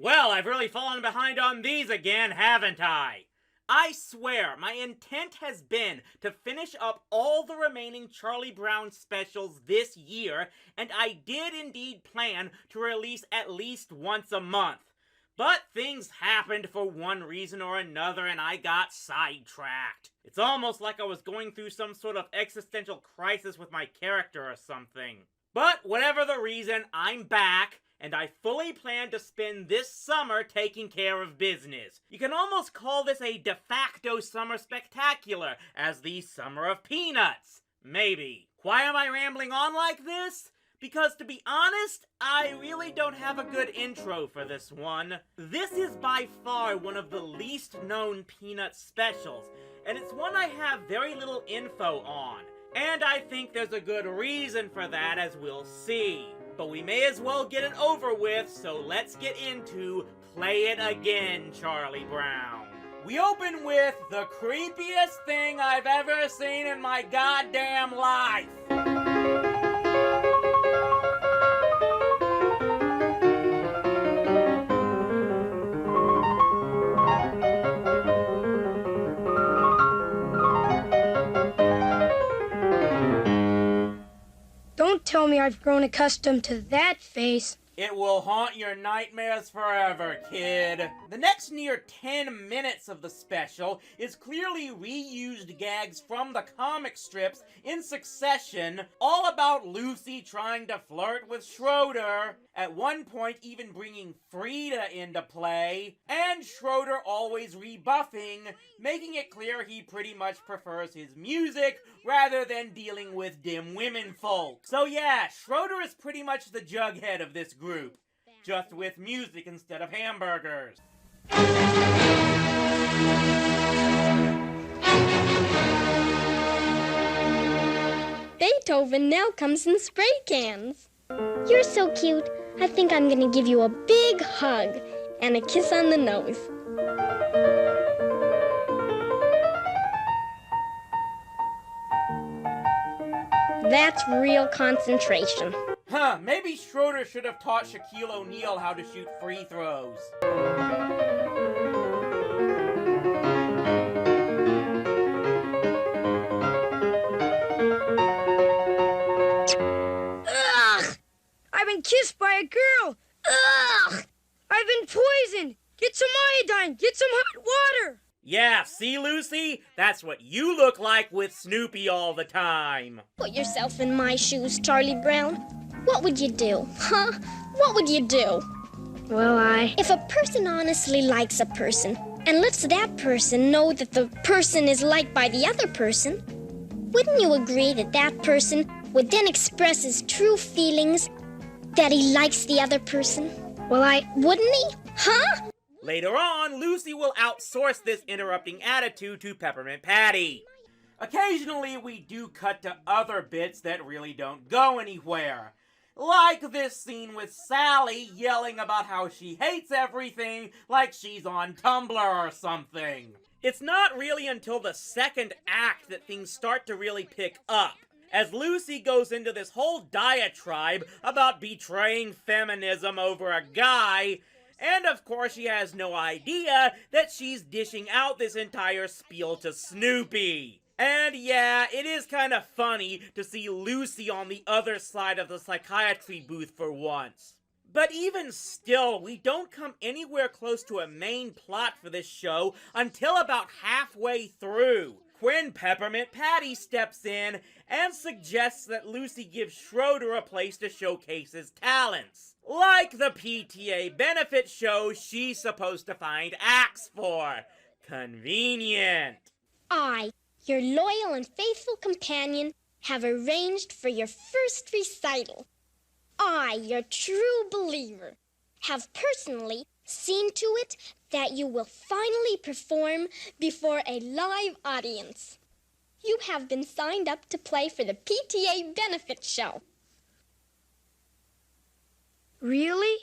Well, I've really fallen behind on these again, haven't I? I swear, my intent has been to finish up all the remaining Charlie Brown specials this year, and I did indeed plan to release at least once a month. But things happened for one reason or another, and I got sidetracked. It's almost like I was going through some sort of existential crisis with my character or something. But whatever the reason, I'm back, and I fully plan to spend this summer taking care of business. You can almost call this a de facto summer spectacular, as the Summer of Peanuts. Maybe. Why am I rambling on like this? Because to be honest, I really don't have a good intro for this one. This is by far one of the least known Peanuts specials, and it's one I have very little info on. And I think there's a good reason for that, as we'll see. But we may as well get it over with, so let's get into Play It Again, Charlie Brown. We open with the creepiest thing I've ever seen in my goddamn life. Don't tell me I've grown accustomed to that face. It will haunt your nightmares forever, kid. The next near 10 minutes of the special is clearly reused gags from the comic strips in succession, all about Lucy trying to flirt with Schroeder, at one point even bringing Frida into play, and Schroeder always rebuffing, making it clear he pretty much prefers his music rather than dealing with dim women folk. So yeah, Schroeder is pretty much the Jughead of this group, just with music instead of hamburgers. Beethoven now comes in spray cans. You're so cute. I think I'm gonna give you a big hug and a kiss on the nose. That's real concentration. Huh, maybe Schroeder should have taught Shaquille O'Neal how to shoot free throws. Ugh! I've been kissed by a girl. Ugh! I've been poisoned. Get some iodine. Get some hot water. Yeah, see, Lucy? That's what you look like with Snoopy all the time. Put yourself in my shoes, Charlie Brown. What would you do? Huh? What would you do? Well, If a person honestly likes a person and lets that person know that the person is liked by the other person, wouldn't you agree that that person would then express his true feelings that he likes the other person? Wouldn't he? Huh? Later on, Lucy will outsource this interrupting attitude to Peppermint Patty. Occasionally, we do cut to other bits that really don't go anywhere. Like this scene with Sally yelling about how she hates everything like she's on Tumblr or something. It's not really until the second act that things start to really pick up, as Lucy goes into this whole diatribe about betraying feminism over a guy, and of course she has no idea that she's dishing out this entire spiel to Snoopy. And yeah, it is kind of funny to see Lucy on the other side of the psychiatry booth for once. But even still, we don't come anywhere close to a main plot for this show until about halfway through, when Peppermint Patty steps in and suggests that Lucy gives Schroeder a place to showcase his talents. Like the PTA benefit show she's supposed to find acts for. Convenient. Your loyal and faithful companion, have arranged for your first recital. I, your true believer, have personally seen to it that you will finally perform before a live audience. You have been signed up to play for the PTA benefit show. really?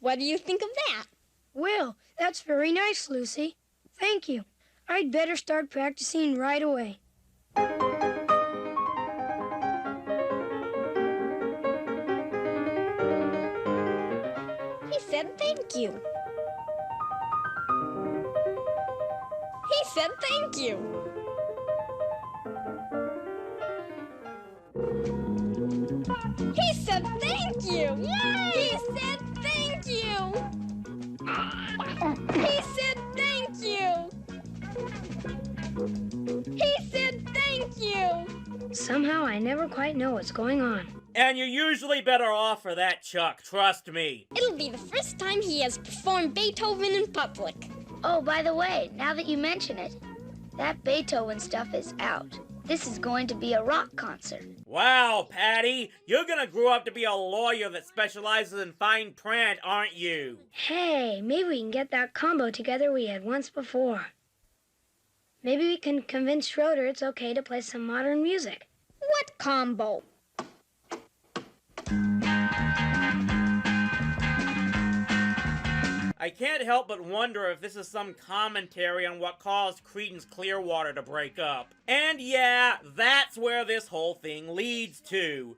What do you think of that? Well, that's very nice, Lucy. Thank you. I'd better start practicing right away. He said thank you. said thank you. He said thank you. Yay! He said thank you. He said thank you. He said thank you. Somehow I never quite know what's going on. And you're usually better off for that, Chuck, trust me. It'll be the first time he has performed Beethoven in public. Oh, by the way, now that you mention it, that Beethoven stuff is out. This is going to be a rock concert. Wow, Patty, you're gonna grow up to be a lawyer that specializes in fine print, aren't you? Hey, maybe we can get that combo together we had once before. Maybe we can convince Schroeder it's okay to play some modern music. What combo? I can't help but wonder if this is some commentary on what caused Creedence Clearwater to break up. And yeah, that's where this whole thing leads to.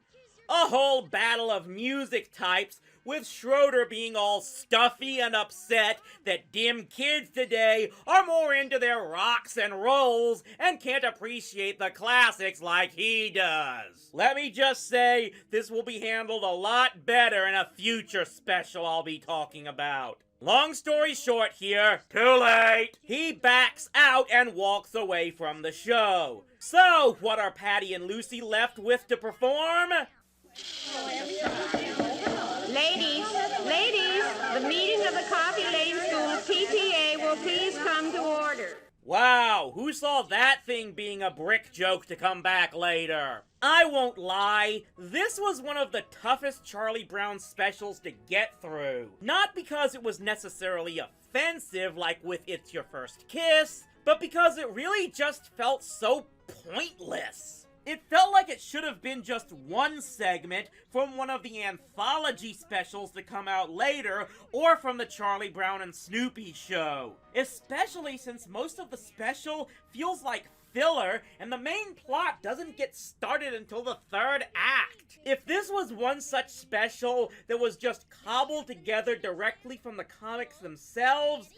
A whole battle of music types, with Schroeder being all stuffy and upset that dim kids today are more into their rocks and rolls and can't appreciate the classics like he does. Let me just say, this will be handled a lot better in a future special I'll be talking about. Long story short here, too late. He backs out and walks away from the show. So, what are Patty and Lucy left with to perform? Ladies, the meeting of the Coffee Lane School PTA will please come to order. Wow, who saw that thing being a brick joke to come back later? I won't lie, this was one of the toughest Charlie Brown specials to get through. Not because it was necessarily offensive like with It's Your First Kiss, but because it really just felt so pointless. It felt like it should have been just one segment from one of the anthology specials that come out later, or from the Charlie Brown and Snoopy show. Especially since most of the special feels like filler, and the main plot doesn't get started until the third act. If this was one such special that was just cobbled together directly from the comics themselves,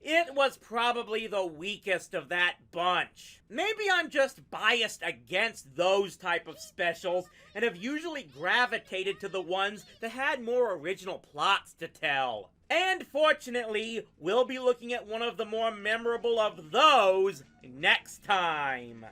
it was probably the weakest of that bunch. Maybe I'm just biased against those type of specials and have usually gravitated to the ones that had more original plots to tell. And fortunately, we'll be looking at one of the more memorable of those next time.